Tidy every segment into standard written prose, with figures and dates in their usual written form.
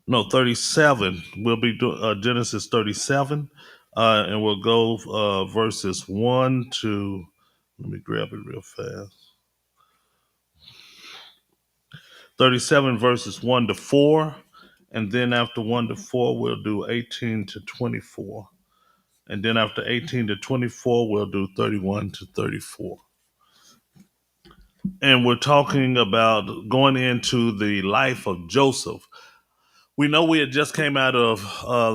No, 37. We'll be doing Genesis 37, and we'll go verses 1 to, let me grab it real fast. 37 verses 1 to 4, and then after 1 to 4, we'll do 18 to 24. And then after 18 to 24, we'll do 31 to 34. And we're talking about going into the life of Joseph. We know we had just came out of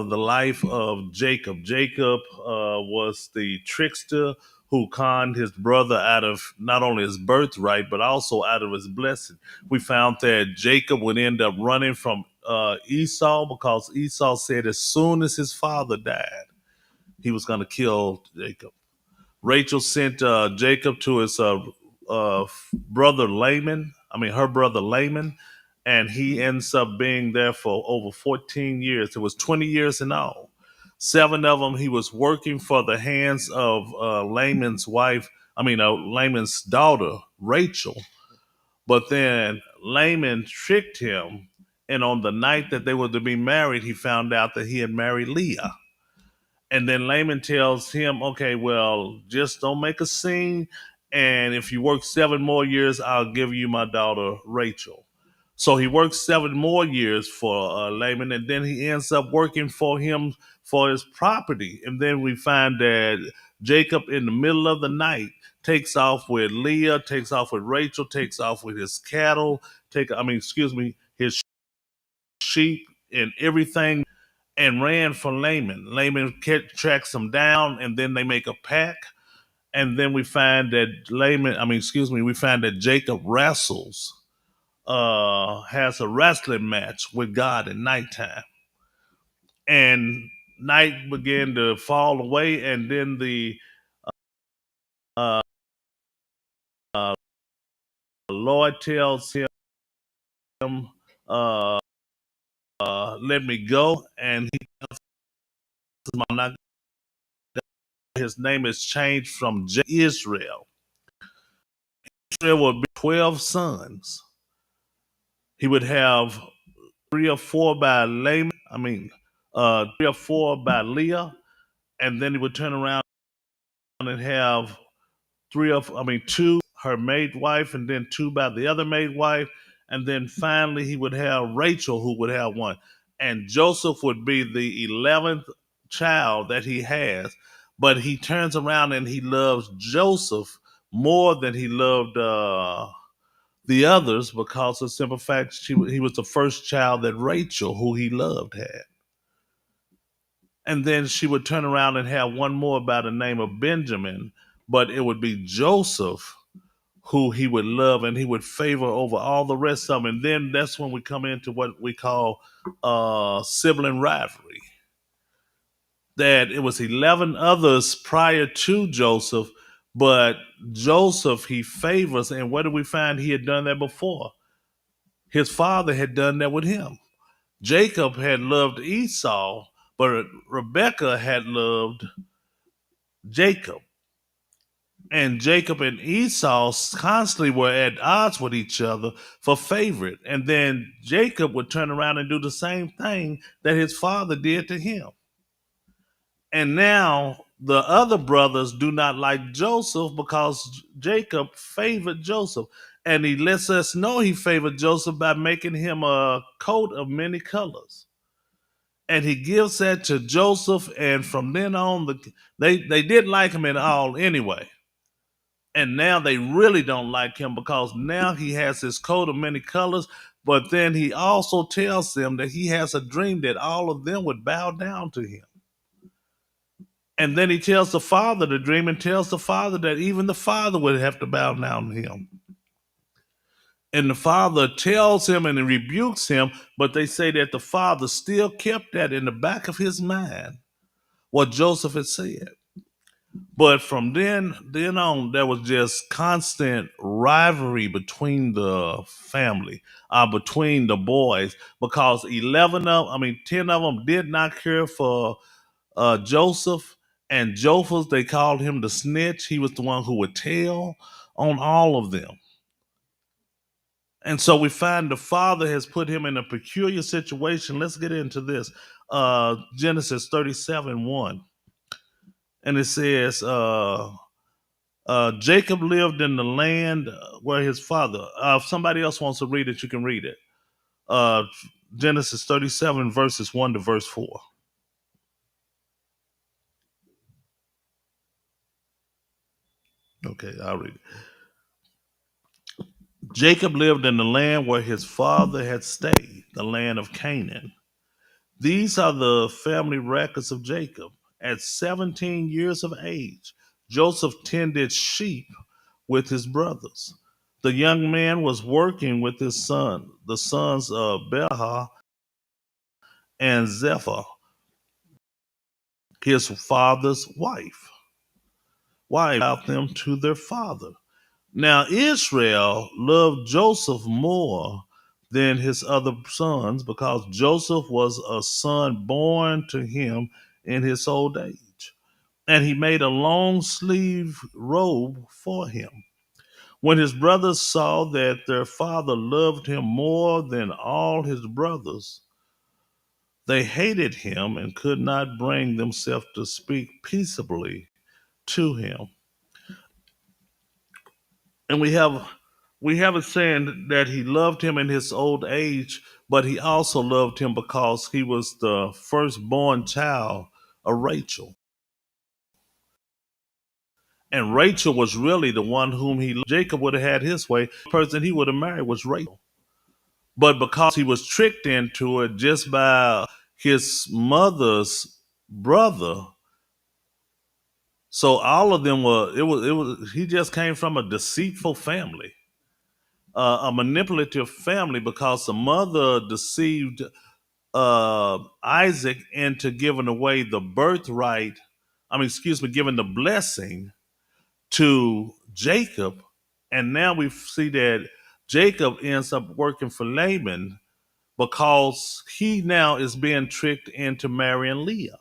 the life of Jacob. Jacob was the trickster who conned his brother out of not only his birthright, but also out of his blessing. We found that Jacob would end up running from Esau because Esau said as soon as his father died, he was going to kill Jacob. Rachel sent Jacob to his brother Laman. I mean, her brother Laman, and he ends up being there for over 14 years. It was 20 years in all. 7 of them he was working for the hands of Laman's wife. I mean, Laman's daughter Rachel. But then Laman tricked him, and on the night that they were to be married, he found out that he had married Leah. And then Laman tells him, okay, well, just don't make a scene. And if you work 7 more years, I'll give you my daughter, Rachel. So he works 7 more years for Laman, and then he ends up working for him for his property. And then we find that Jacob, in the middle of the night, takes off with Leah, takes off with Rachel, takes off with his cattle, his sheep and everything, and ran for Laman. Laman tracks him down, and then they make a pact. And then we find that we find that Jacob wrestles, has a wrestling match with God at nighttime. And night began to fall away, and then the uh, Lord tells him, uh, let me go. And he tells him, I'm not. His name is changed from Israel. Israel would be 12 sons. He would have 3 or 4 by Laman, 3 or 4 by Leah, and then he would turn around and have 2, her maid wife, and then 2 by the other maid wife, and then finally he would have Rachel, who would have 1. And Joseph would be the 11th child that he has, but he turns around and he loves Joseph more than he loved the others, because of the simple fact he was the first child that Rachel, who he loved, had. And then she would turn around and have 1 more by the name of Benjamin, but it would be Joseph who he would love and he would favor over all the rest of them. And then that's when we come into what we call sibling rivalry. That it was 11 others prior to Joseph, but Joseph he favors. And where do we find he had done that before? His father had done that with him. Jacob had loved Esau, but Rebekah had loved Jacob. And Jacob and Esau constantly were at odds with each other for favorite. And then Jacob would turn around and do the same thing that his father did to him. And now the other brothers do not like Joseph because Jacob favored Joseph. And he lets us know he favored Joseph by making him a coat of many colors. And he gives that to Joseph. And from then on, they didn't like him at all anyway. And now they really don't like him because now he has his coat of many colors. But then he also tells them that he has a dream that all of them would bow down to him. And then he tells the father the dream and tells the father that even the father would have to bow down to him. And the father tells him and rebukes him, but they say that the father still kept that in the back of his mind, what Joseph had said. But from then on, there was just constant rivalry between the family, between the boys, because 10 of them did not care for Joseph, and Joseph, they called him the snitch. He was the one who would tell on all of them. And so we find the father has put him in a peculiar situation. Let's get into this. Genesis 37:1. And it says, Jacob lived in the land where his father. If somebody else wants to read it, you can read it. Uh, Genesis 37, verses 1 to verse 4. Okay, I'll read it. Jacob lived in the land where his father had stayed, the land of Canaan. These are the family records of Jacob. At 17 years of age, Joseph tended sheep with his brothers. The young man was working with his son, the sons of Bilhah and Zephyr, his father's wife. Wife brought them to their father. Now Israel loved Joseph more than his other sons because Joseph was a son born to him in his old age. And he made a long sleeve robe for him. When his brothers saw that their father loved him more than all his brothers, they hated him and could not bring themselves to speak peaceably to him. And we have it saying that he loved him in his old age, but he also loved him because he was the firstborn child of Rachel. And Rachel was really the one whom he loved. Jacob would have had his way. The person he would have married was Rachel. But because he was tricked into it just by his mother's brother, so all of them were, he just came from a deceitful family, a manipulative family, because the mother deceived Isaac into giving away the birthright. I mean, excuse me, giving the blessing to Jacob. And now we see that Jacob ends up working for Laban because he now is being tricked into marrying Leah.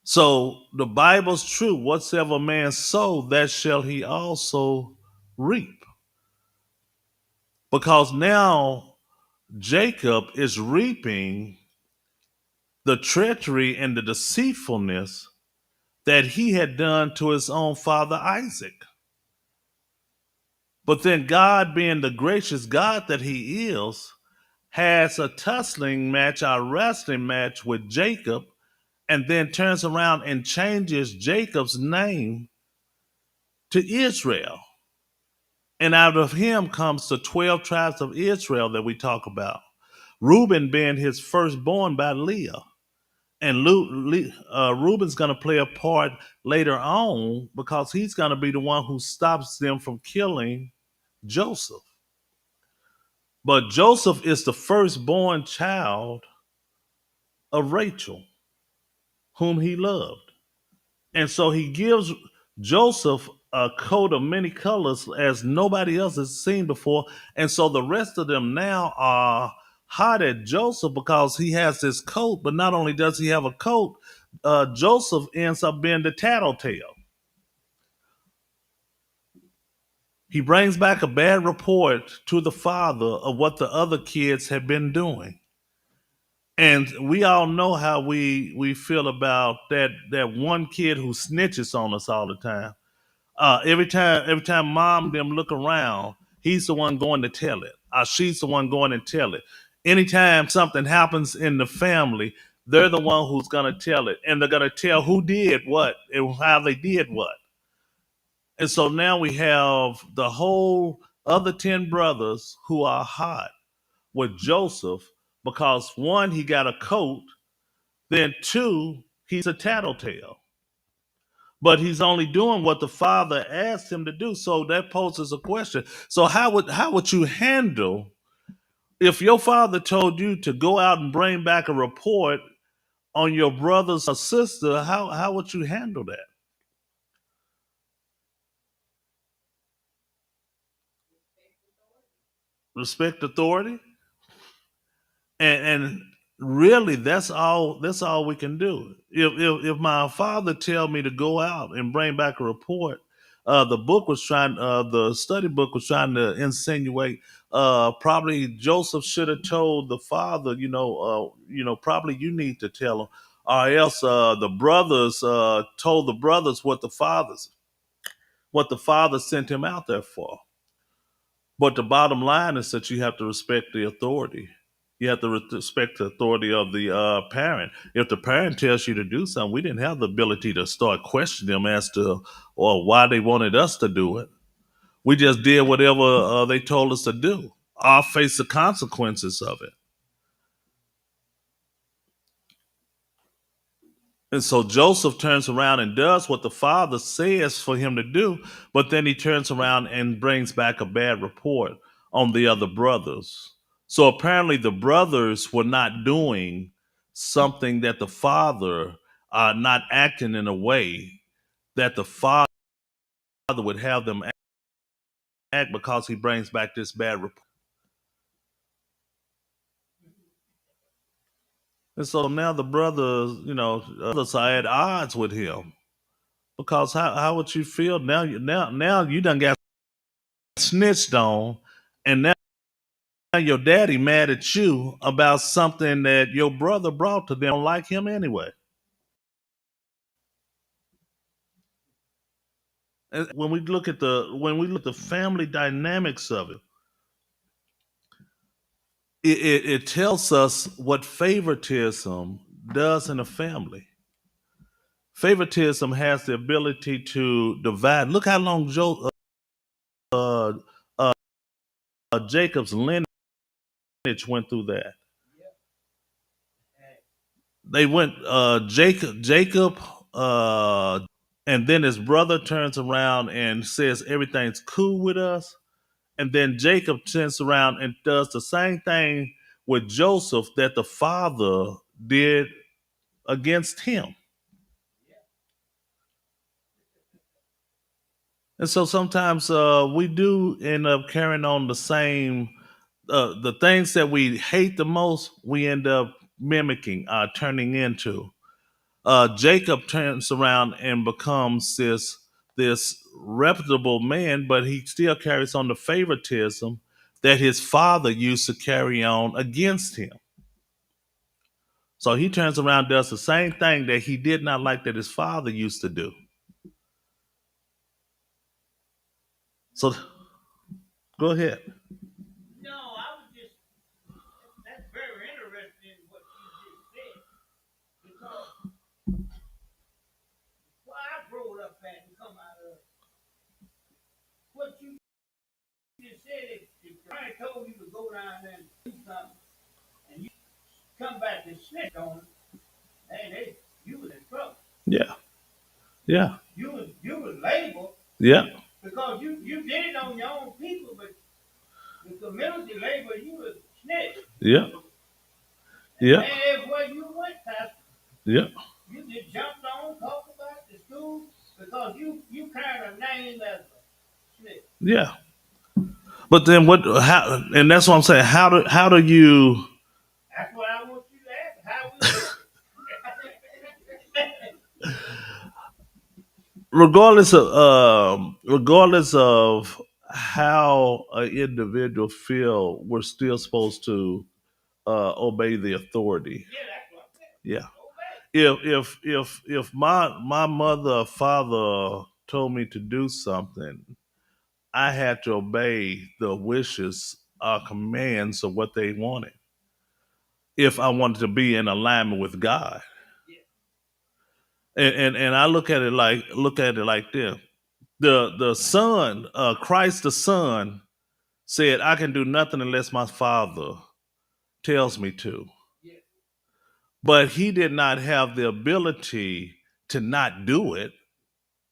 So the Bible's true. Whatsoever man sow, that shall he also reap. Because now Jacob is reaping the treachery and the deceitfulness that he had done to his own father Isaac. But then God, being the gracious God that he is, has a tussling match, a wrestling match with Jacob, and then turns around and changes Jacob's name to Israel. And out of him comes the 12 tribes of Israel that we talk about. Reuben being his firstborn by Leah. And Reuben's going to play a part later on because he's going to be the one who stops them from killing Joseph. But Joseph is the firstborn child of Rachel, whom he loved. And so he gives Joseph a coat of many colors as nobody else has seen before. And so the rest of them now are hot at Joseph because he has this coat. But not only does he have a coat, Joseph ends up being the tattletale. He brings back a bad report to the father of what the other kids have been doing. And we all know how we feel about that one kid who snitches on us all the time. Every time mom and them look around, he's the one going to tell it. She's the one going to tell it. Anytime something happens in the family, they're the one who's going to tell it, and they're going to tell who did what and how they did what. And so now we have the whole other 10 brothers who are hot with Joseph because one, he got a coat, then two, he's a tattletale. But he's only doing what the father asked him to do. So that poses a question. So how would you handle if your father told you to go out and bring back a report on your brother's or sister? How would you handle that? Respect authority, and really that's all we can do. If my father tell me to go out and bring back a report The study book was trying to insinuate probably Joseph should have told the father, probably you need to tell him, or else the brothers told the brothers what the father sent him out there for. But the bottom line is that you have to respect the authority. You have to respect the authority of the parent. If the parent tells you to do something, we didn't have the ability to start questioning them as to or why they wanted us to do it. We just did whatever they told us to do. I'll face the consequences of it. And so Joseph turns around and does what the father says for him to do, but then he turns around and brings back a bad report on the other brothers. So apparently the brothers were not doing something that the father, not acting in a way that the father would have them act because he brings back this bad report. And so now the brothers, others are at odds with him. Because how would you feel now? Now you done got snitched on, and now your daddy mad at you about something that your brother brought to them. Don't like him anyway. And when we look at the family dynamics of it, it tells us what favoritism does in a family. Favoritism has the ability to divide. Look how long uh, uh, Jacob's lineage went through that. They went Jacob, and then his brother turns around and says everything's cool with us, and then Jacob turns around and does the same thing with Joseph that the father did against him. And so sometimes we do end up carrying on the same the things that we hate the most. We end up mimicking, turning into. Jacob turns around and becomes this reputable man, but he still carries on the favoritism that his father used to carry on against him. So he turns around, does the same thing that he did not like that his father used to do. So go ahead. Yeah, yeah, yeah, yeah, yeah, yeah, yeah. But then what? How? And that's what I'm saying. How do you? Regardless of how an individual feel, we're still supposed to obey the authority. Yeah. If my mother or father told me to do something, I had to obey the wishes or commands of what they wanted. If I wanted to be in alignment with God, and I look at it like this: the Son, Christ the Son, said, "I can do nothing unless my Father tells me to." But he did not have the ability to not do it.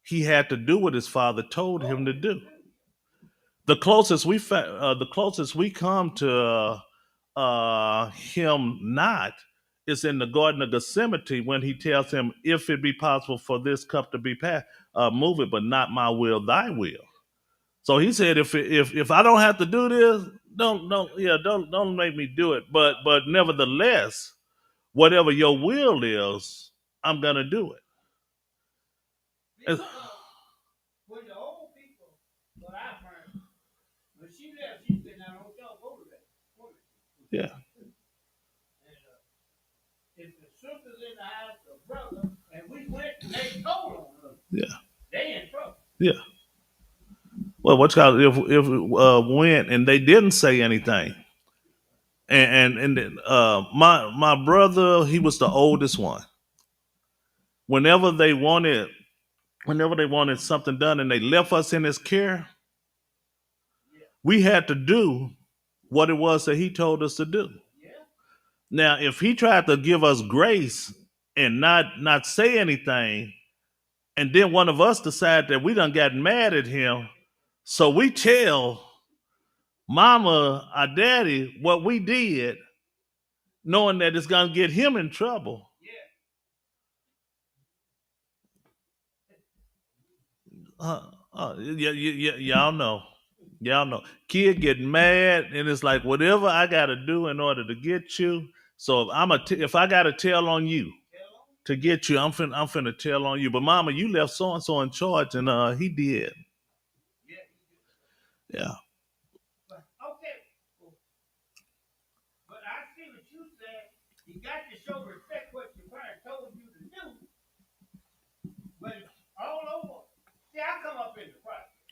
He had to do what his Father told him to do. The closest we come to him not is in the Garden of Gethsemane when he tells him, "If it be possible for this cup to be passed, move it, but not my will, thy will." So he said, if I don't have to do this, don't make me do it. But nevertheless, whatever your will is, I'm gonna do it. And- Yeah. Yeah. Yeah. Well, what's called if went and they didn't say anything, and then, my brother, he was the oldest one. Whenever they wanted whenever they wanted something done and they left us in his care, we had to do what it was that he told us to do. Now, if he tried to give us grace and not say anything, and then one of us decide that we done got mad at him, so we tell mama or daddy what we did, knowing that it's gonna get him in trouble. Y'all know. Y'all know. Kid get mad and it's like whatever I gotta do in order to get you. So if I gotta tell on you to get you, I'm finna tell on you. But mama, you left so and so in charge and he did. Yeah.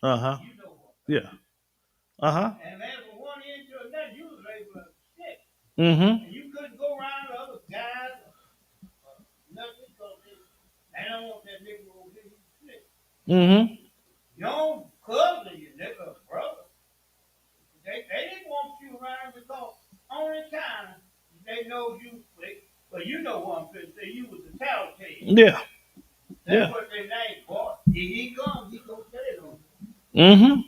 Uh-huh. Yeah. Uh-huh. Mm-hmm. Mm-hmm. Yeah. Yeah. Mm-hmm.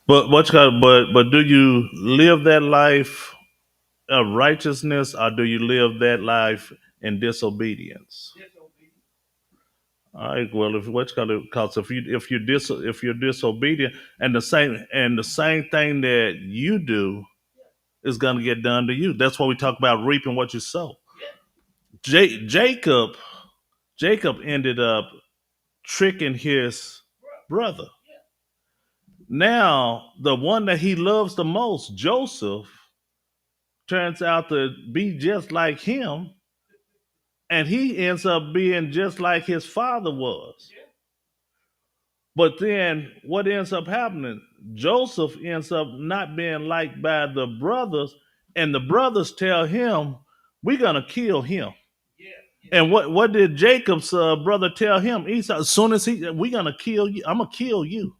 But do you live that life of righteousness or do you live that life in disobedience? All right. Well, if what's gonna cause if you're disobedient and the same thing that you do is gonna get done to you. That's why we talk about reaping what you sow. Jacob ended up tricking his brother. Now the one that he loves the most, Joseph, turns out to be just like him, and he ends up being just like his father was. But then what ends up happening? Joseph ends up not being liked by the brothers, and the brothers tell him, "We're gonna kill him." And what did Jacob's brother tell him? Esau, as soon as we're gonna kill you, I'm gonna kill you.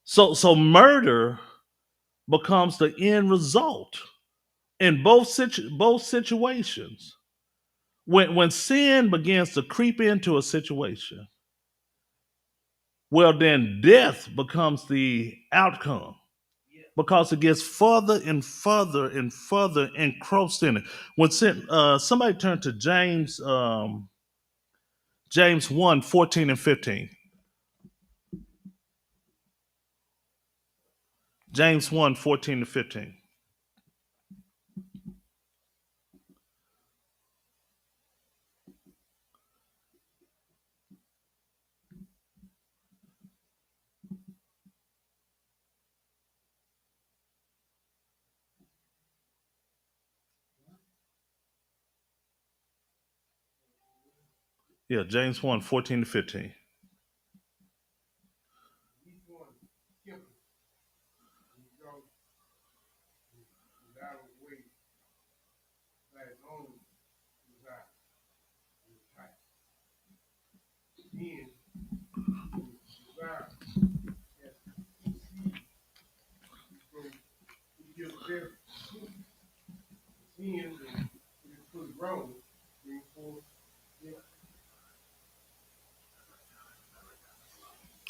So murder becomes the end result in both situations. When sin begins to creep into a situation, well, then death becomes the outcome because it gets further and further and further engrossed in it. When somebody turn to James 1:14 and 15. James 1:14 and 15. Yeah, James 1:14 and 15.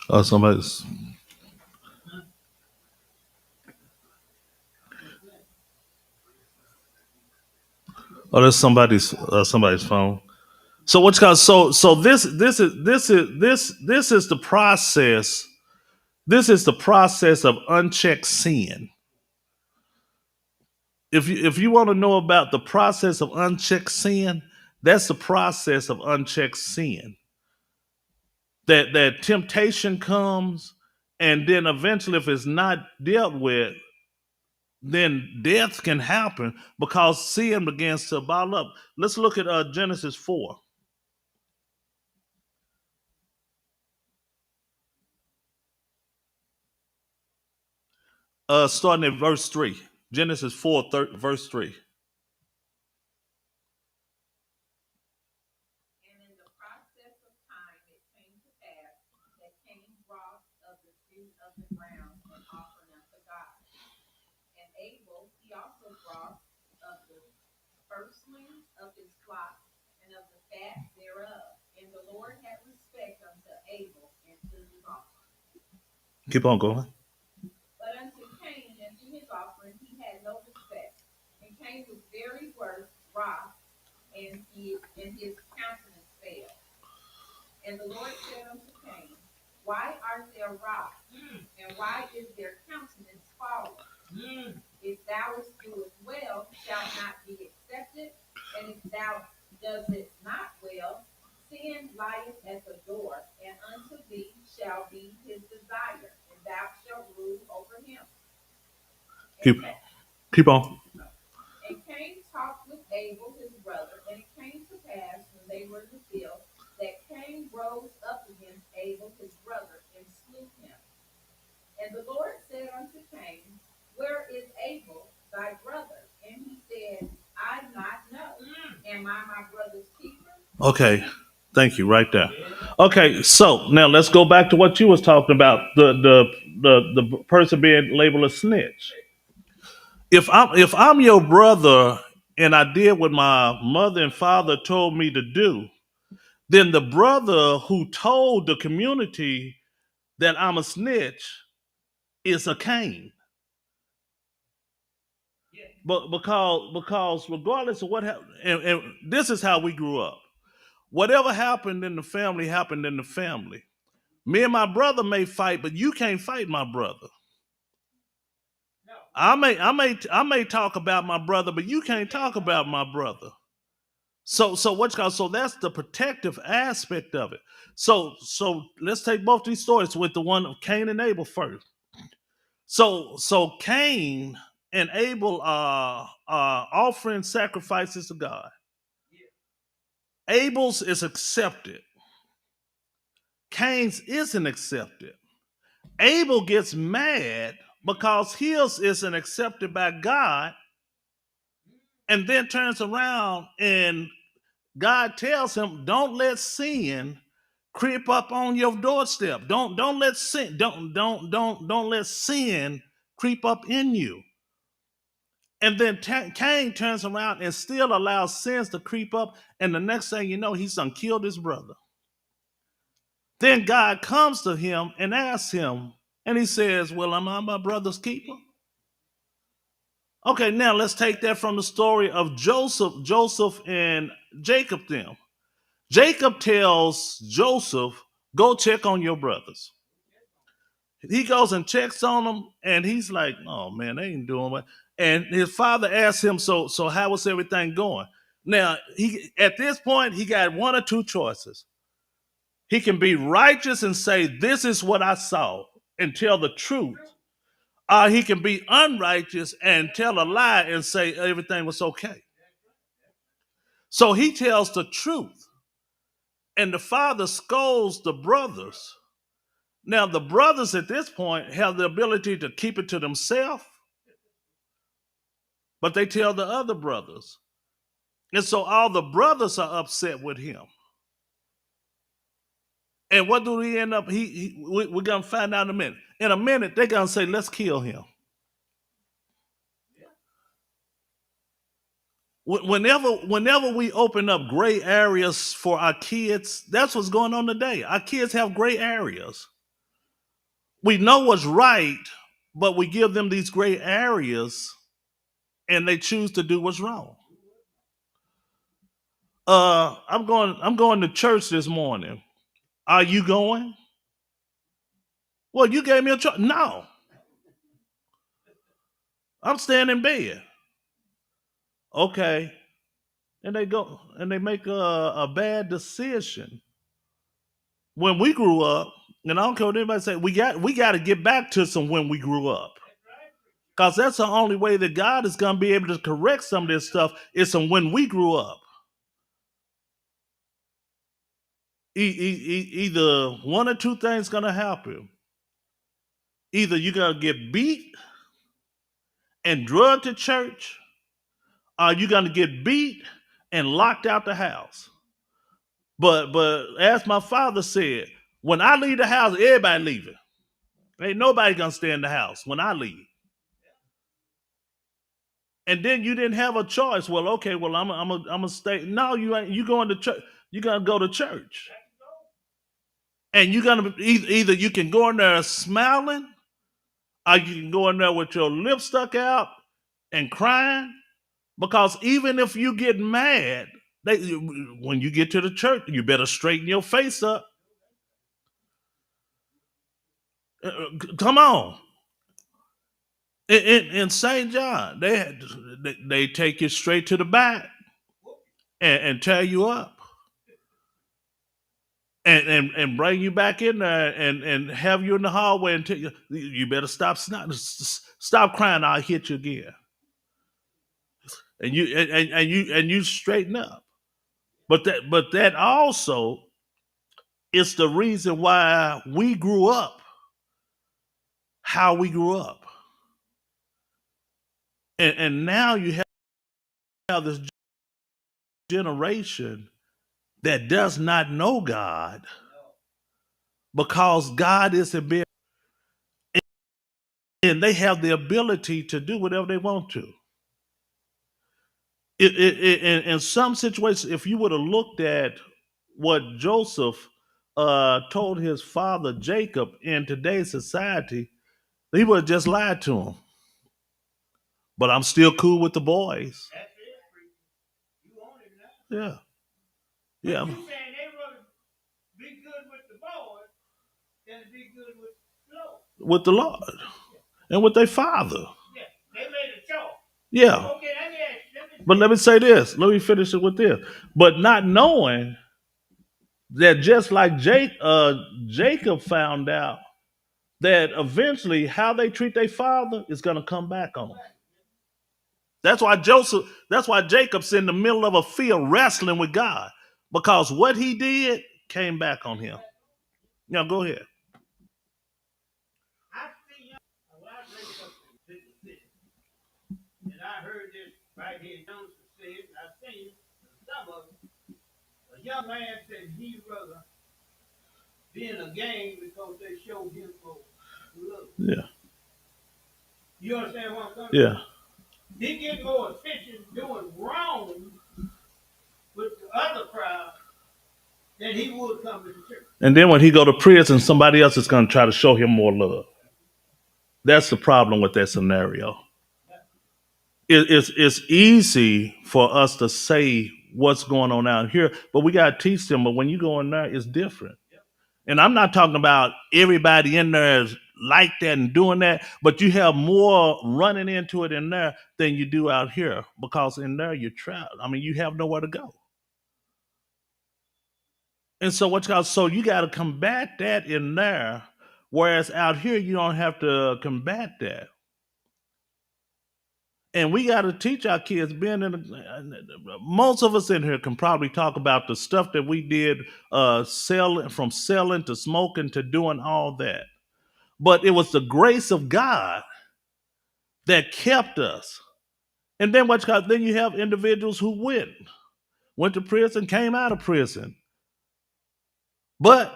Oh, somebody's. Oh, that's somebody's phone. So what's called so this is the process. This is the process of unchecked sin. If you want to know about the process of unchecked sin, that's the process of unchecked sin. That temptation comes And then eventually, if it's not dealt with, then death can happen because sin begins to bottle up. Let's look at Genesis 4, starting at verse 3. Genesis 4, verse 3. Keep on going. Keep keep on. Okay. Thank you. Right there. Okay, so now let's go back to what you was talking about, the person being labeled a snitch. If I'm your brother and I did what my mother and father told me to do, then the brother who told the community that I'm a snitch is a Cain. But because regardless of what happened, and this is how we grew up. Whatever happened in the family happened in the family. Me and my brother may fight, but you can't fight my brother. I may talk about my brother, but you can't talk about my brother. So what's called so that's the protective aspect of it. So let's take both these stories with the one of Cain and Abel first. So Cain and Abel are offering sacrifices to God. Abel's is accepted. Cain's isn't accepted. Abel gets mad because his isn't accepted by God, and then turns around and God tells him, "Don't let sin creep up on your doorstep. Don't let sin don't let sin creep up in you." And then Cain turns around and still allows sins to creep up, and the next thing you know, he's done killed his brother. Then God comes to him and asks him, and he says, "Well, am I my brother's keeper?" Okay, now let's take that from the story of Joseph and Jacob. Them. Jacob tells Joseph, "Go check on your brothers." He goes and checks on them, and he's like, "Oh man, they ain't doing what." And his father asks him, "So how was everything going?" Now he at this point he got one or two choices. He can be righteous and say, "This is what I saw," and tell the truth. He can be unrighteous and tell a lie and say everything was okay. So he tells the truth, and the father scolds the brothers. Now, the brothers at this point have the ability to keep it to themselves, but they tell the other brothers. And so all the brothers are upset with him. And what do we end up? We're going to find out in a minute. In a minute, they're going to say, "Let's kill him." Whenever we open up gray areas for our kids, that's what's going on today. Our kids have gray areas. We know what's right, but we give them these gray areas and they choose to do what's wrong. I'm going to church this morning. Are you going? Well, you gave me a choice. No, I'm staying in bed. Okay. And they go and they make a bad decision. When we grew up, And I don't care what anybody say. We got to get back to some when we grew up, because that's the only way that God is going to be able to correct some of this stuff. Is some when we grew up. Either one or two things going to happen. Either you're going to get beat and drugged to church, or you're going to get beat and locked out the house. But as my father said, when I leave the house, everybody leaving. Ain't nobody gonna stay in the house when I leave. And then you didn't have a choice. Well, okay, well I'm gonna stay. No, you ain't. You going to church? You gonna go to church, and you gonna either you can go in there smiling, or you can go in there with your lips stuck out and crying. Because even if you get mad, when you get to the church, you better straighten your face up. Come on. In St. John, they take you straight to the back and tear you up and bring you back in there and have you in the hallway and tell you better stop crying. I'll hit you again, and you straighten up. But that also is the reason why we grew up how we grew up, and now you have this generation that does not know God because God isn't being, and they have the ability to do whatever they want to. In some situations, if you would have looked at what Joseph told his father Jacob in today's society, he would have just lied to him. But I'm still cool with the boys. Yeah, yeah. With the Lord and with their father. Yeah. But let me say this. Let me finish it with this. But not knowing that just like Jacob found out that eventually how they treat their father is going to come back on them. That's why Jacob's in the middle of a field wrestling with God. Because what he did came back on him. Now go ahead. Yeah. Yeah. And then when he go to prison, somebody else is going to try to show him more love. That's the problem with that scenario. It's easy for us to say what's going on out here, but we got to teach them. But when you go in there, it's different. And I'm not talking about everybody in there is like that and doing that, but you have more running into it in there than you do out here because in there you're trapped. I mean, you have nowhere to go. And so so you got to combat that in there, whereas out here you don't have to combat that. And we got to teach our kids. Most of us in here can probably talk about the stuff that we did, selling to smoking to doing all that. But it was the grace of God that kept us. And then then you have individuals who went to prison, came out of prison, but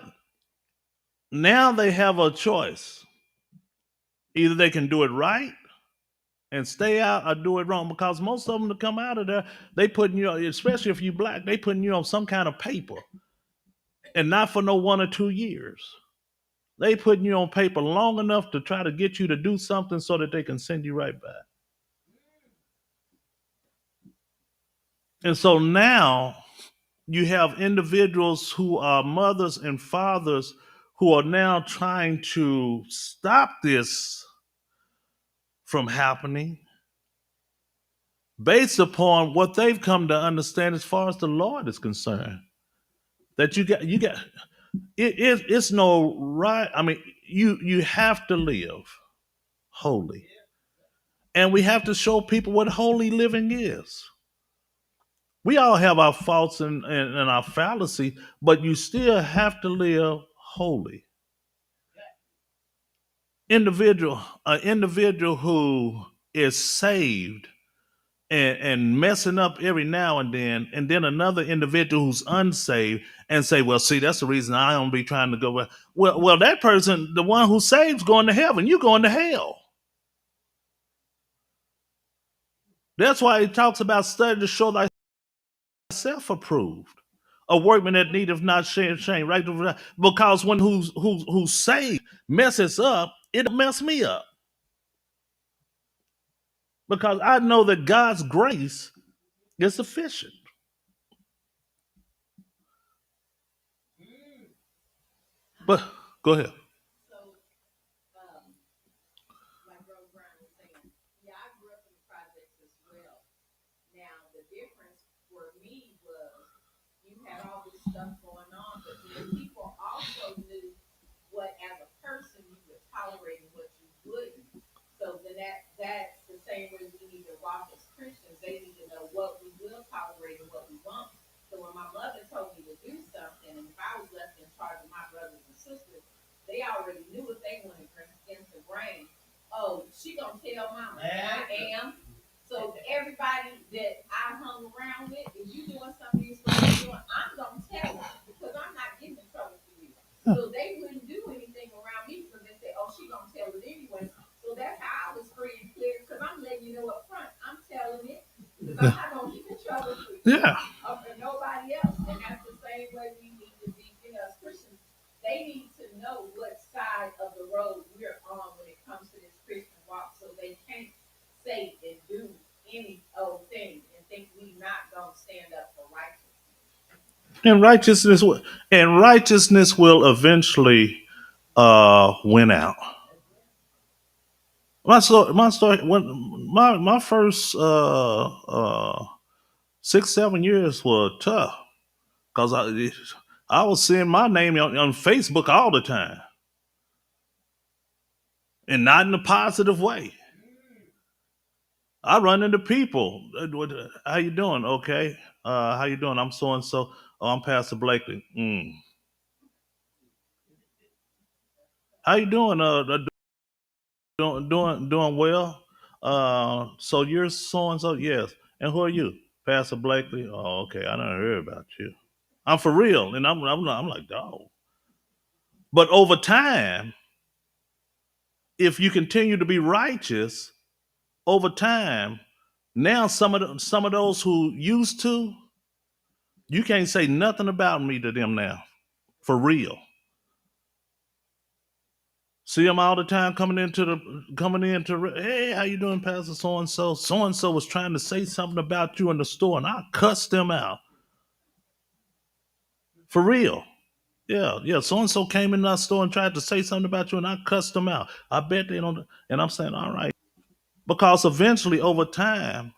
now they have a choice. Either they can do it right and stay out or do it wrong, because most of them to come out of there, they putting you, especially if you black, they putting you on some kind of paper, and not for no 1 or 2 years. They putting you on paper long enough to try to get you to do something so that they can send you right back. And so now you have individuals who are mothers and fathers who are now trying to stop this from happening based upon what they've come to understand as far as the Lord is concerned. That you got It's no right. I mean, you have to live holy, and we have to show people what holy living is. We all have our faults and our fallacy, but you still have to live holy. An individual who is saved and messing up every now and then another individual who's unsaved and say, "Well, see, that's the reason I don't be trying to go." Well, that person, the one who saves, going to heaven. You going to hell. That's why he talks about study to show thyself approved, a workman that needeth not shame, right? Because when who's saved messes up, it'll mess me up because I know that God's grace is sufficient. But go ahead. Yeah. And righteousness and righteousness will eventually win out. My story when my first 6 7 years were tough because I was seeing my name on Facebook all the time and not in a positive way. I run into people. How you doing? Okay. How you doing? I'm so and so. Oh, I'm Pastor Blakely. How you doing? Doing well. So you're so and so. Yes. And who are you? Pastor Blakely. Oh, okay. I don't hear about you. I'm for real, and I'm like, dog. But over time, if you continue to be righteous, over time, now some of those who used to, you can't say nothing about me to them now, for real. See them all the time coming into hey, how you doing, Pastor so and so? So and so was trying to say something about you in the store, and I cussed them out for real. Yeah, yeah. So and so came in our store and tried to say something about you, and I cussed them out. I bet they don't. And I'm saying, all right, because eventually, over time,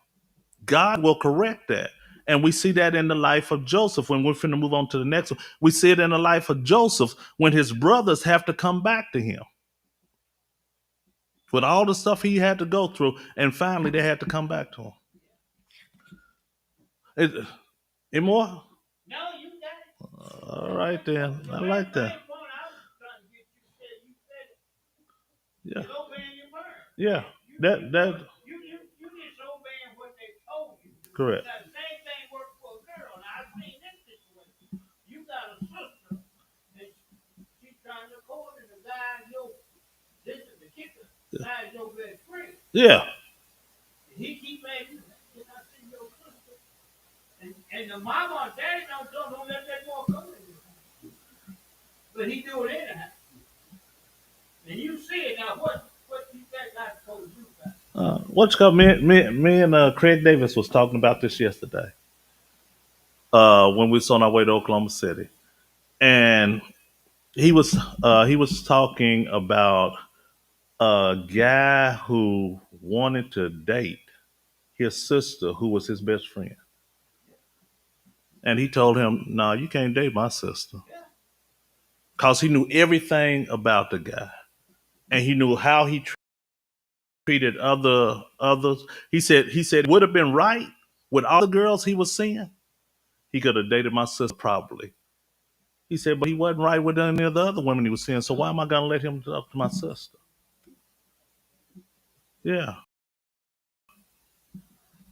God will correct that. And we see that in the life of Joseph. When we're finna move on to the next one, we see it in the life of Joseph when his brothers have to come back to him with all the stuff he had to go through, and finally they had to come back to him. Is, any more? All right then. I like that. Yeah. Yeah. That correct. Yeah. What's called me and Craig Davis was talking about this yesterday. When we was on our way to Oklahoma City, and he was talking about a guy who wanted to date his sister, who was his best friend, and he told him, "No, you can't date my sister." because he knew everything about the guy, and he knew how he treated others. He said it would have been right with all the girls he was seeing. He could have dated my sister probably. He said, but he wasn't right with any of the other women he was seeing. So why am I gonna let him talk to my sister? Yeah.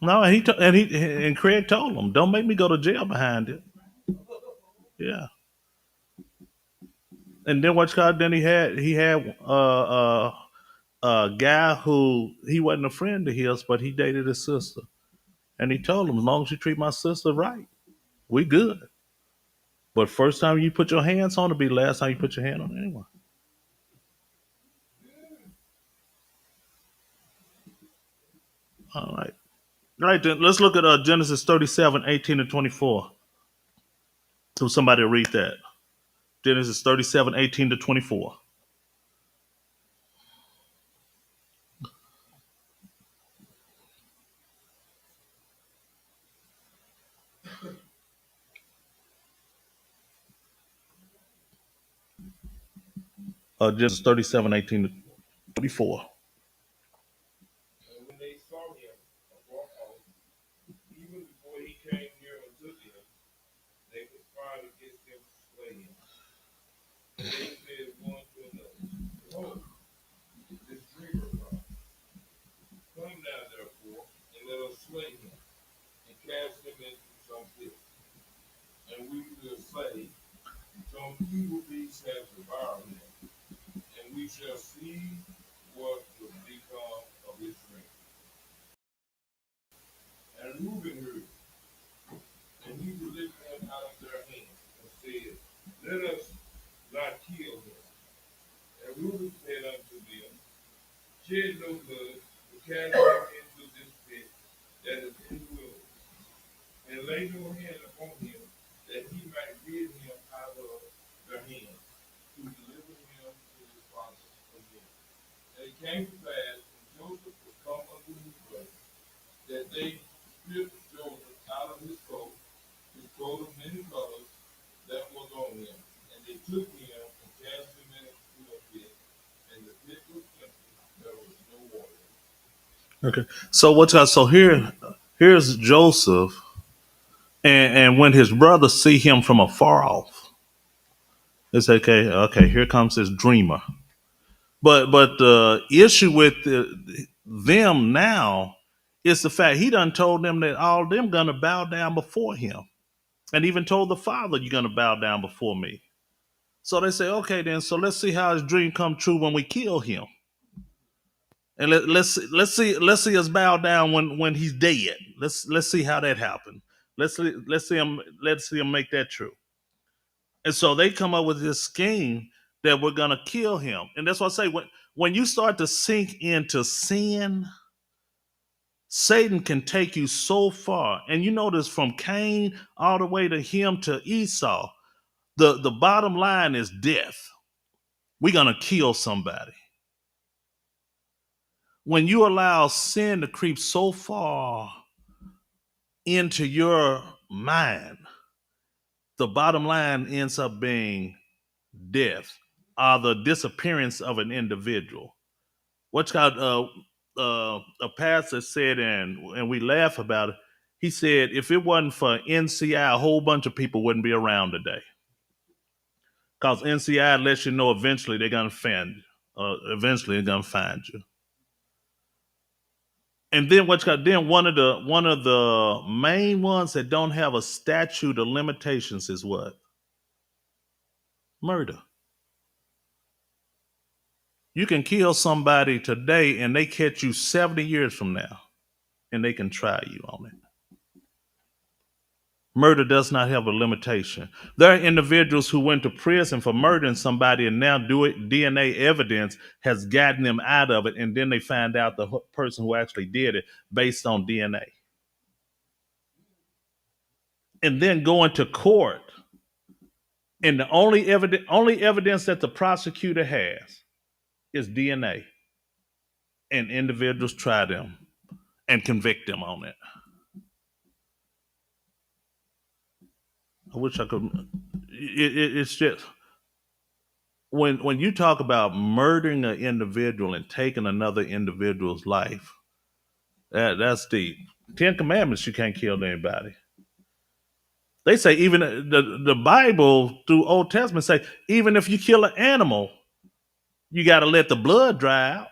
No, and Craig told him, "Don't make me go to jail behind it." Yeah. And then what's called? Then he had a guy who he wasn't a friend of his, but he dated his sister, and he told him, "As long as you treat my sister right, we good. But first time you put your hands on her, be last time you put your hand on anyone." All right. All right, then let's look at Genesis 37:18 to 24. So somebody read that. Genesis 37:18 to 24. Genesis 37:18 to 24. Okay. So here's Joseph, and when his brothers see him from afar off, it's okay, here comes this dreamer. But the issue with them now is the fact he done told them that all them gonna bow down before him, and even told the father, "You're gonna bow down before me." So they say, "Okay, then. So let's see how his dream come true when we kill him, and let's see us bow down when he's dead. Let's see how that happened. Let's see him make that true." And so they come up with this scheme that we're gonna kill him. And that's why I say when you start to sink into sin, Satan can take you so far. And you notice from Cain all the way to him to Esau, the bottom line is death. We're gonna kill somebody. When you allow sin to creep so far into your mind, the bottom line ends up being death or the disappearance of an individual. What's called a pastor said, and we laugh about it. He said, if it wasn't for NCI, a whole bunch of people wouldn't be around today. Because NCI lets you know eventually they're gonna find you. Eventually they're gonna find you. And then what's got then one of the main ones that don't have a statute of limitations is what? Murder. You can kill somebody today and they catch you 70 years from now and they can try you on it. Murder does not have a limitation. There are individuals who went to prison for murdering somebody and now do it. DNA evidence has gotten them out of it, and then they find out the person who actually did it based on DNA. And then going to court, and the only evidence that the prosecutor has is DNA, and individuals try them and convict them on it. I wish I could. It's just when you talk about murdering an individual and taking another individual's life, that's deep. Ten Commandments, you can't kill anybody. They say even the Bible through Old Testament say even if you kill an animal, you got to let the blood dry out.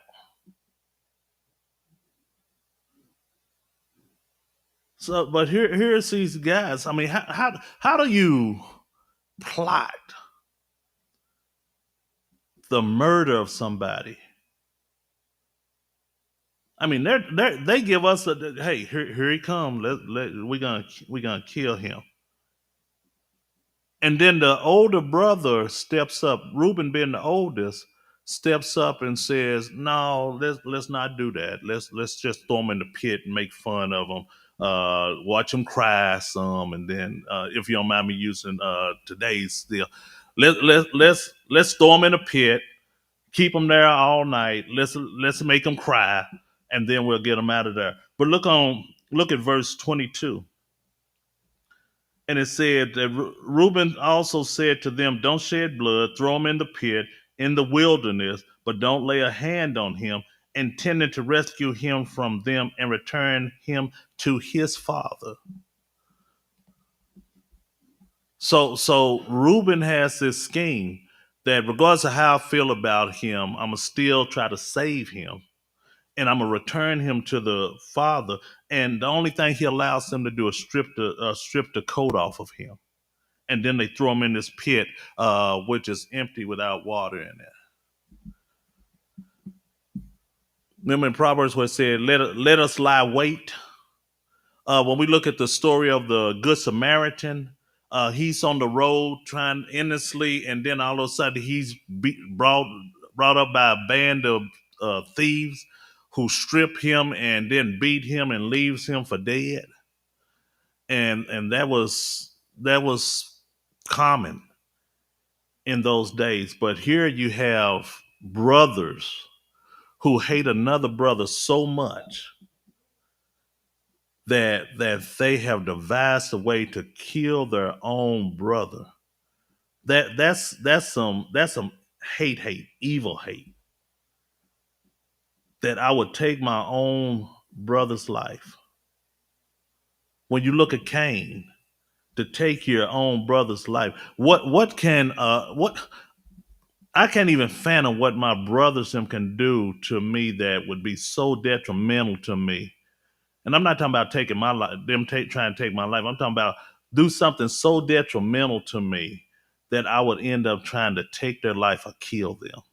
So, but here's these guys. I mean, how do you plot the murder of somebody? I mean, they give us hey, here he comes. We gonna kill him. And then the older brother steps up. Reuben, being the oldest, steps up and says, "No, let's not do that. Let's just throw him in the pit and make fun of him. Watch him cry some, and then if you don't mind me using today's still, let's throw him in a pit, keep him there all night. Let's make him cry, and then we'll get him out of there." But look at verse 22. And it said that Reuben also said to them, "Don't shed blood, throw him in the pit, in the wilderness, but don't lay a hand on him," intending to rescue him from them and return him to his father. So Reuben has this scheme that regardless of how I feel about him, I'm gonna still try to save him, and I'm gonna return him to the father. And the only thing he allows them to do is strip the coat off of him, and then they throw him in this pit, which is empty without water in it. Remember in Proverbs where it said, let us lie wait. When we look at the story of the Good Samaritan, he's on the road trying endlessly, and then all of a sudden he's brought up by a band of thieves who strip him and then beat him and leaves him for dead. And that was common in those days. But here you have brothers who hate another brother so much that they have devised a way to kill their own brother. That's some hate, evil hate. That I would take my own brother's life. When you look at Cain, to take your own brother's life, what I can't even fathom what my brothers them can do to me that would be so detrimental to me. And I'm not talking about taking my life, trying to take my life. I'm talking about do something so detrimental to me that I would end up trying to take their life or kill them.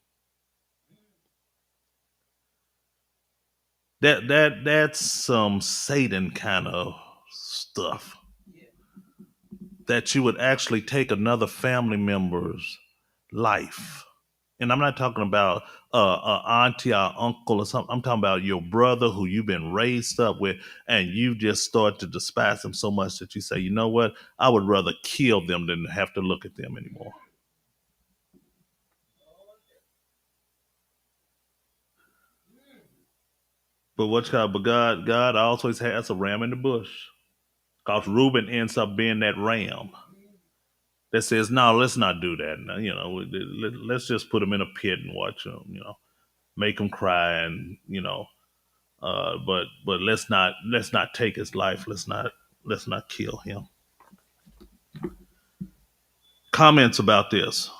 That's some Satan kind of stuff. That you would actually take another family member's life. And I'm not talking about auntie or uncle or something. I'm talking about your brother who you've been raised up with, and you just start to despise them so much that you say, you know what? I would rather kill them than have to look at them anymore. But God always has a ram in the bush. Because Reuben ends up being that ram that says, no, let's not do that. No, let's just put him in a pit and watch him, make him cry, and but let's not take his life. Let's not kill him. Comments about this.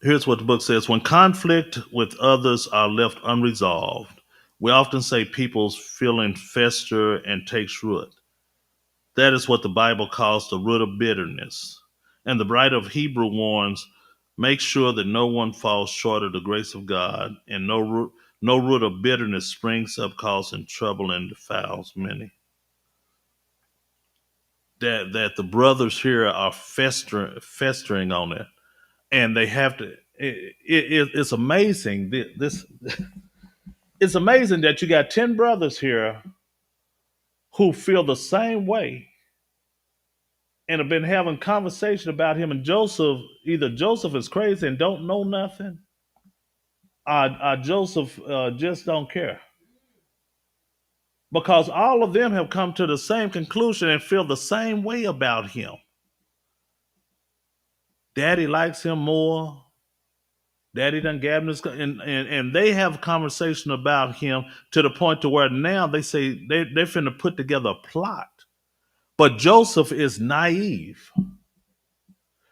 Here's what the book says: when conflict with others are left unresolved, we often say people's feelings fester and takes root. That is what the Bible calls the root of bitterness. And the writer of Hebrew warns, make sure that no one falls short of the grace of God, and no root of bitterness springs up, causing trouble and defiles many. That the brothers here are festering on it, and they have to. It's amazing. This it's amazing that you got 10 brothers here who feel the same way and have been having conversation about him. And Joseph, either Joseph is crazy and don't know nothing, or Joseph just don't care, because all of them have come to the same conclusion and feel the same way about him. Daddy likes him more. Daddy done gave him this, and they have a conversation about him to the point to where now they say they're finna put together a plot. But Joseph is naive.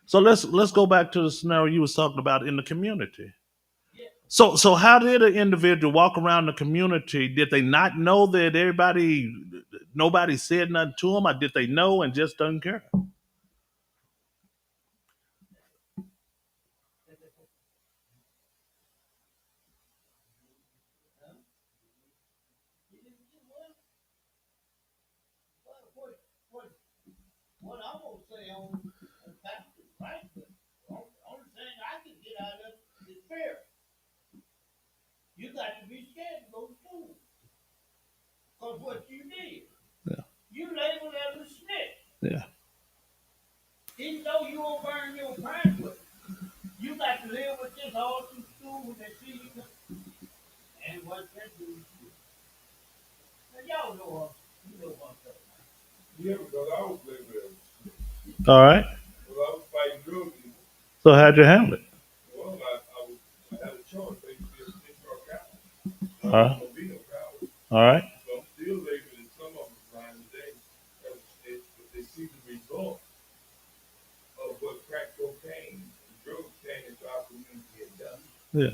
So let's go back to the scenario you was talking about in the community. So how did an individual walk around the community? Did they not know that nobody said nothing to them, or did they know and just doesn't care? Yeah, yeah, all right. So how'd you handle it? All right, all right. Yeah,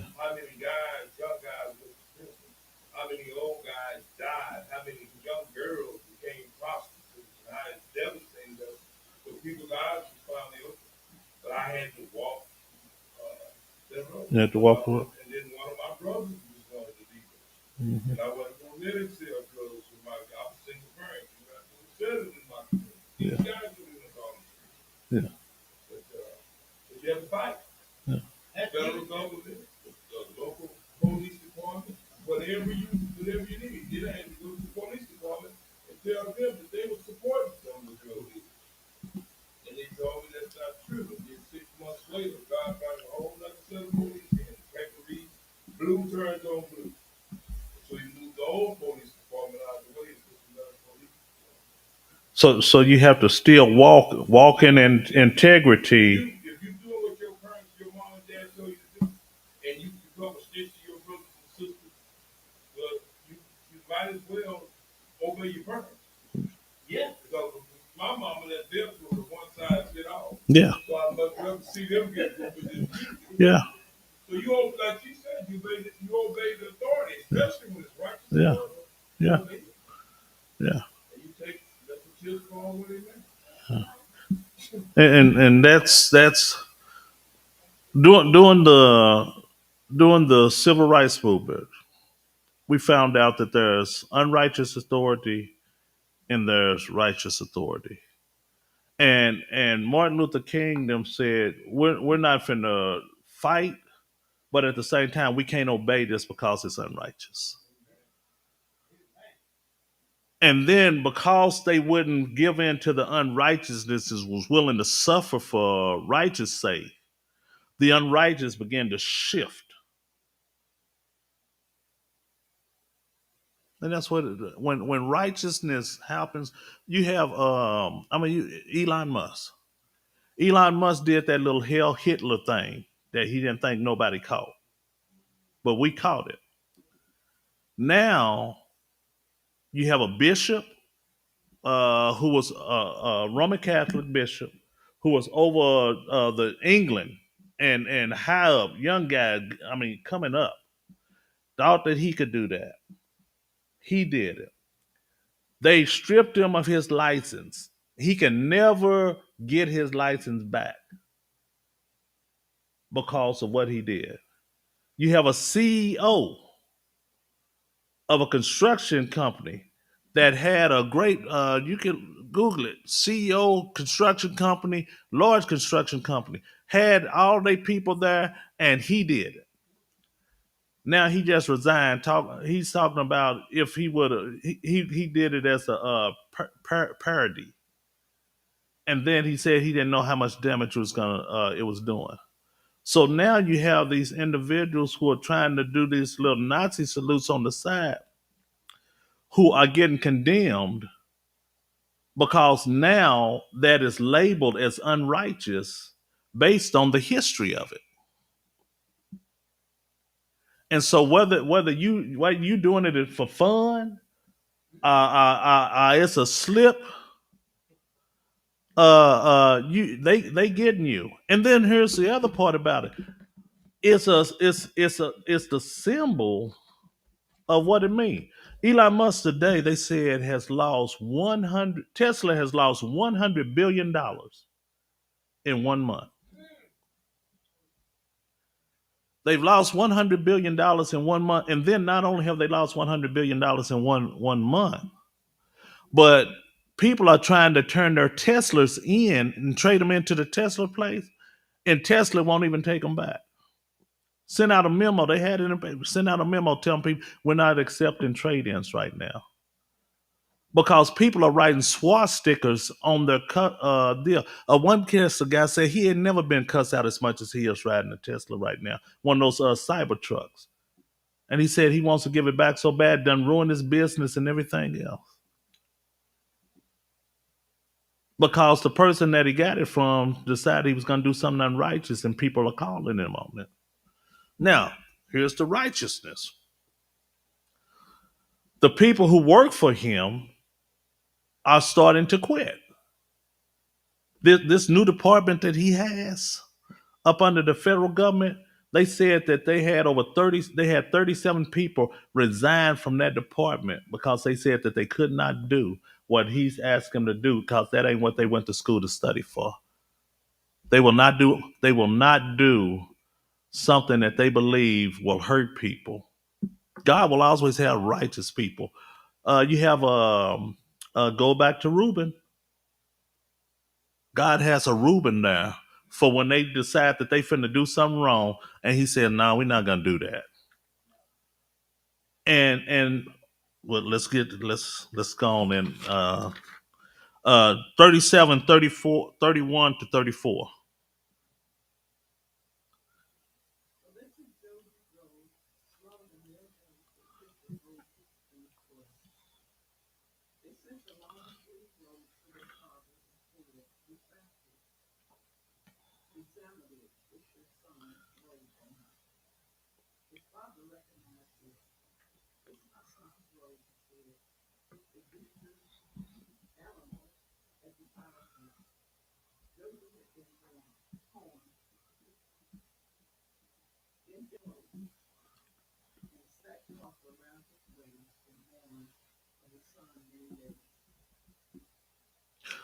you had to walk away. Mhm. Yeah, yeah, yeah. So you have to still walk in integrity. Yeah, yeah, yeah, yeah, yeah. And that's during the civil rights movement. We found out that there's unrighteous authority and there's righteous authority. And Martin Luther King them said we're not finna fight, but at the same time we can't obey this because it's unrighteous. And then because they wouldn't give in to the unrighteousness, was willing to suffer for righteous sake, the unrighteous began to shift. And that's what when righteousness happens, you have Elon Musk. Elon Musk did that little hell Hitler thing that he didn't think nobody caught, but we caught it. Now you have a bishop who was a Roman Catholic bishop who was over the England and high up, young guy. I mean, coming up, thought that he could do that. He did it. They stripped him of his license. He can never get his license back because of what he did. You have a CEO of a construction company that had a great you can Google it, CEO construction company, large construction company, had all their people there, and he did it. Now he just resigned. He's talking about if he would have he did it as a parody, and then he said he didn't know how much damage it was doing. So now you have these individuals who are trying to do these little Nazi salutes on the side, who are getting condemned because now that is labeled as unrighteous based on the history of it. And so whether you doing it for fun, it's a slip. You they getting you. And then here's the other part about it. It's the symbol of what it means. Elon Musk today, they said, has lost 100. Tesla has lost $100 billion in 1 month. They've lost $100 billion in 1 month, and then not only have they lost $100 billion in one month, but people are trying to turn their Teslas in and trade them into the Tesla place, and Tesla won't even take them back. Send out a memo. They had it in the paper. Send out a memo telling people we're not accepting trade-ins right now because people are writing swastikas on their deal. One Tesla guy said he had never been cussed out as much as he is riding a Tesla right now, one of those cyber trucks. And he said he wants to give it back so bad, done ruin his business and everything else. Because the person that he got it from decided he was going to do something unrighteous, and people are calling him on it. Now, here's the righteousness. The people who work for him are starting to quit. This new department that he has up under the federal government, they said that they had 37 people resign from that department because they said that they could not do what he's asked them to do because that ain't what they went to school to study for. They will not do something that they believe will hurt people. God will always have righteous people. You have go back to Reuben. God has a Reuben there for when they decide that they finna do something wrong, and He said, "No, we're not gonna do that." And well, let's go on in 37, 34, 31 to 34.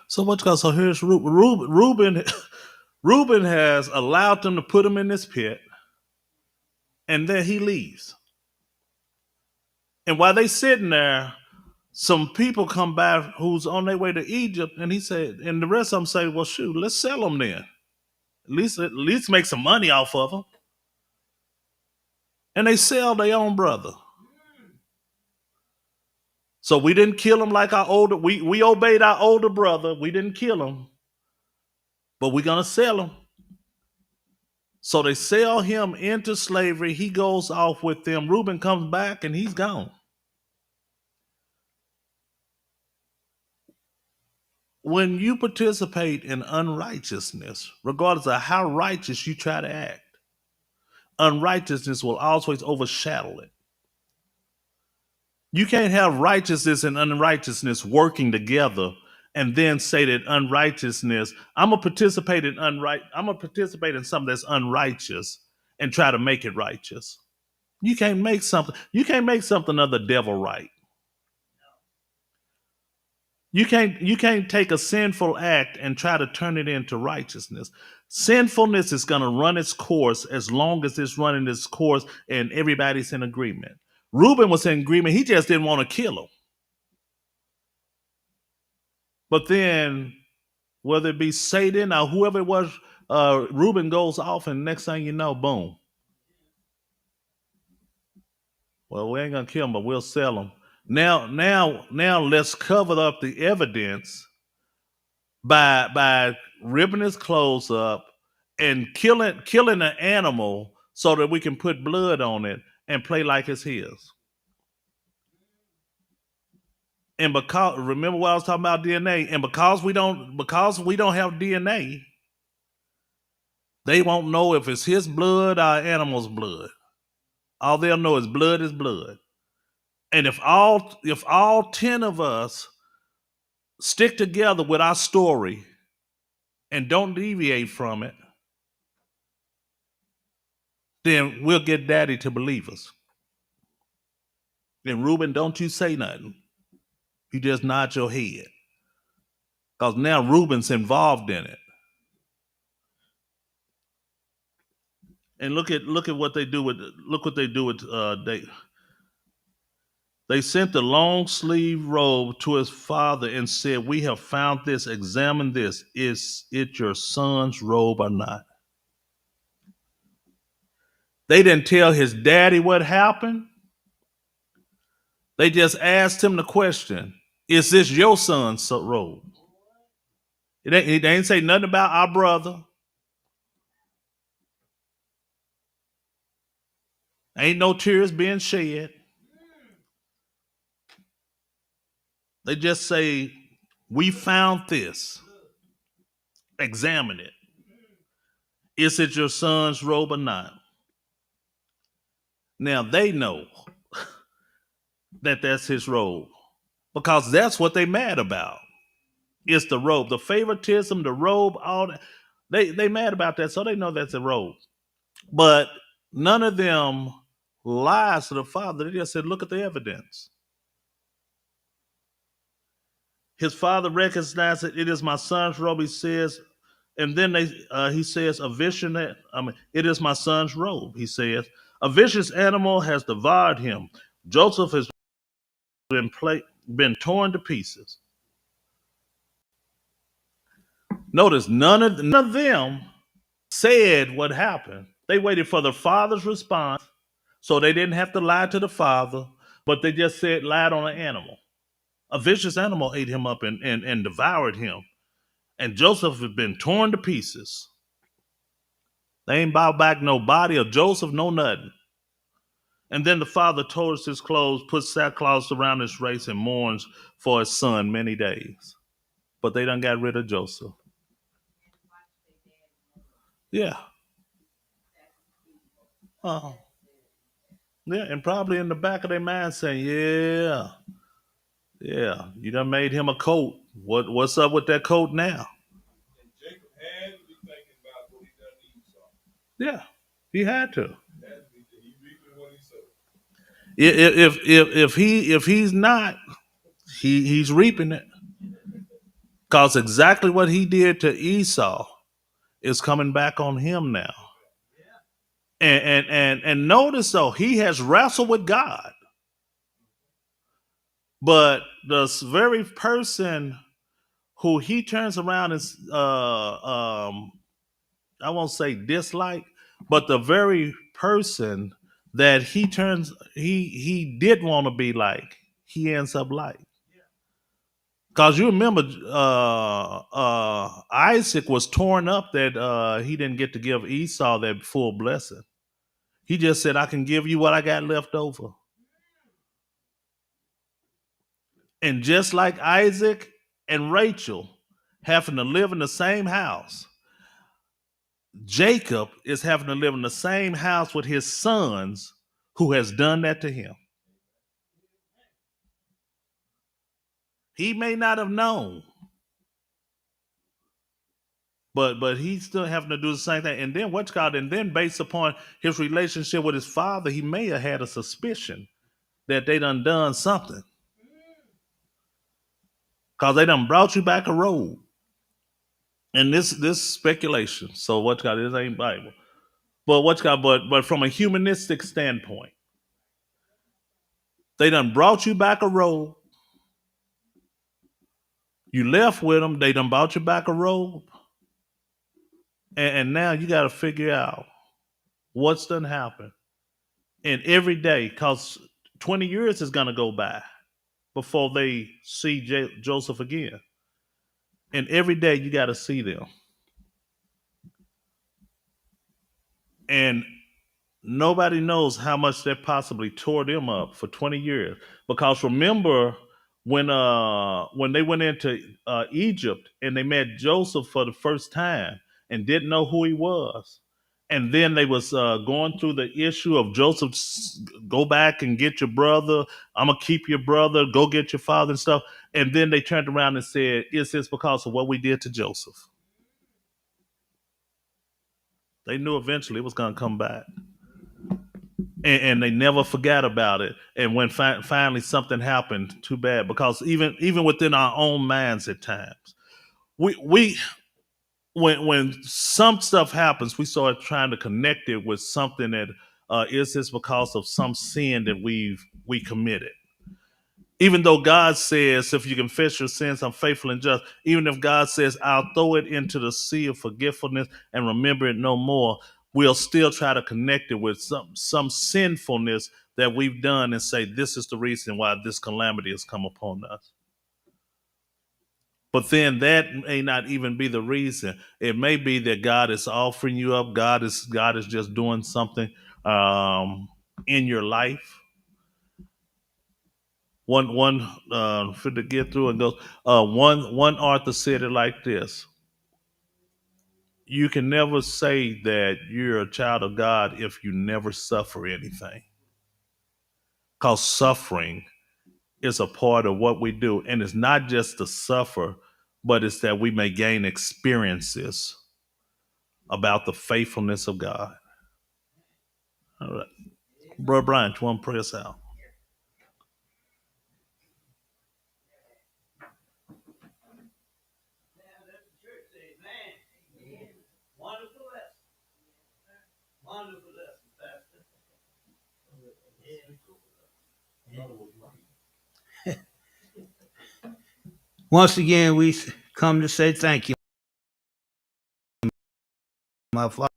So what? So here's Reuben. Reuben has allowed them to put him in this pit, and then he leaves. And while they sitting there, some people come by who's on their way to Egypt, and he said, and the rest of them say, "Well, shoot, let's sell them then. At least make some money off of them." And they sell their own brother. So we didn't kill him like our older. We obeyed our older brother. We didn't kill him, but we're gonna sell him. So they sell him into slavery. He goes off with them. Reuben comes back and he's gone. When you participate in unrighteousness, regardless of how righteous you try to act, unrighteousness will always overshadow it. You can't have righteousness and unrighteousness working together and then say that unrighteousness, I'm gonna participate in something that's unrighteous and try to make it righteous. You can't make something of the devil right. You can't take a sinful act and try to turn it into righteousness. Sinfulness is going to run its course as long as it's running its course and everybody's in agreement. Reuben was in agreement. He just didn't want to kill him. But then, whether it be Satan or whoever it was, Reuben goes off, and next thing you know, boom. Well, we ain't gonna kill him, but we'll sell him. Now, let's cover up the evidence by ripping his clothes up and killing an animal so that we can put blood on it and play like it's his. And because remember what I was talking about DNA, and because we don't have DNA, They won't know if it's his blood or animal's blood. All they'll know is blood is blood. And if all 10 of us stick together with our story and don't deviate from it, then we'll get daddy to believe us. Then Reuben, don't you say nothing. You just nod your head. Because now Reuben's involved in it. And look at what they do with they sent the long sleeve robe to his father and said, "We have found this. Examine this. Is it your son's robe or not?" They didn't tell his daddy what happened. They just asked him the question, "Is this your son's robe?" They ain't say nothing about our brother. Ain't no tears being shed. They just say, "We found this. Examine it. Is it your son's robe or not?" Now they know that that's his robe because that's what they mad about. It's the robe, the favoritism, the robe, all that. They mad about that, so they know that's a robe. But none of them lies to the father. They just said, "Look at the evidence." His father recognized that it is my son's robe. He says, and then he says, "A vision that it is my son's robe." He says, "A vicious animal has devoured him. Joseph has been torn to pieces." Notice none of them said what happened. They waited for the father's response, so they didn't have to lie to the father, but they just said lied on an animal. A vicious animal ate him up and devoured him. And Joseph had been torn to pieces. They ain't bought back no body of Joseph, no nothing. And then the father tore his clothes, put sackcloth around his waist, and mourns for his son many days. But they done got rid of Joseph. Yeah. Uh, yeah, and probably in the back of their mind saying, "Yeah, yeah, you done made him a coat. What's up with that coat now?" And Jacob had to be thinking about what he done to Esau. Yeah, he had to. He reaping what he sowed. If he's not, he's reaping it. Because exactly what he did to Esau is coming back on him now. And notice though, he has wrestled with God. But the very person who he turns around and I won't say dislike, but the very person that he did want to be like, he ends up like. Because you remember Isaac was torn up that he didn't get to give Esau that full blessing. He just said, "I can give you what I got left over." And just like Isaac and Rachel having to live in the same house, Jacob is having to live in the same house with his sons who has done that to him. He may not have known, but he's still having to do the same thing. And then what's called, and then based upon his relationship with his father, he may have had a suspicion that they done something. Because they done brought you back a robe. And this speculation. So what's called, this ain't Bible. But what's called, but from a humanistic standpoint, they done brought you back a robe. You left with them, they done brought you back a robe. And now you got to figure out what's done happened. And every day, because 20 years is going to go by before they see Joseph again. And every day you got to see them. And nobody knows how much that possibly tore them up for 20 years. Because remember when they went into Egypt and they met Joseph for the first time, and didn't know who he was. And then they was going through the issue of Joseph, go back and get your brother. I'm gonna keep your brother. Go get your father and stuff. And then they turned around and said, "Is this because of what we did to Joseph?" They knew eventually it was gonna come back, and they never forgot about it. And when finally something happened, too bad, because even within our own minds at times, we when some stuff happens, we start trying to connect it with something that is this because of some sin that we committed. Even though God says, if you confess your sins, I'm faithful and just. Even if God says, I'll throw it into the sea of forgetfulness and remember it no more, we'll still try to connect it with some sinfulness that we've done and say, this is the reason why this calamity has come upon us. But then that may not even be the reason. It may be that God is offering you up. God is just doing something in your life. One for to get through and goes. One author said it like this: you can never say that you're a child of God if you never suffer anything, because suffering is a part of what we do, and it's not just to suffer, but it's that we may gain experiences about the faithfulness of God. All right. Bro Brian, you want to pray us out? Once again, we come to say thank you, my Father,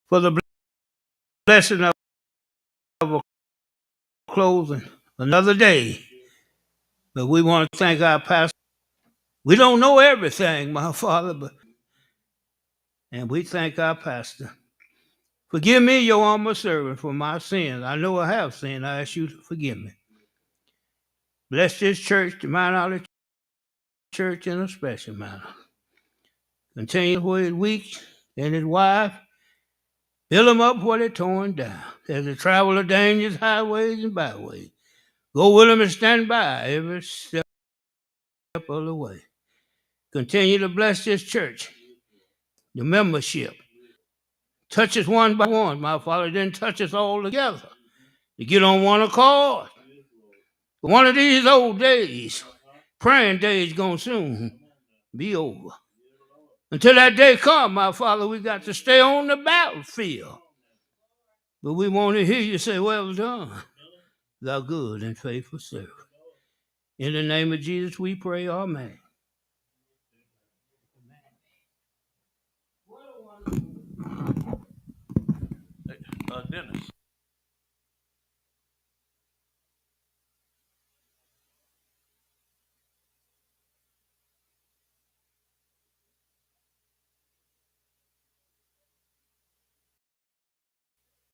for the blessing of our closing another day. But we want to thank our pastor. We don't know everything, my Father, and we thank our pastor. Forgive me, your humble servant, for my sins. I know I have sinned. I ask you to forgive me. Bless this church, the Mount Olive Church, in a special manner. Continue where it's weak and his wife. Build them up where they're torn down. As they travel the dangerous highways and byways, go with them and stand by every step of the way. Continue to bless this church, the membership. Touch us one by one, my Father, then touch us all together to get on one accord. One of these old days, praying days, gonna soon be over. Until that day come, my Father, we got to stay on the battlefield. But we want to hear you say, well done, thou good and faithful servant. In the name of Jesus, we pray, amen. Dennis.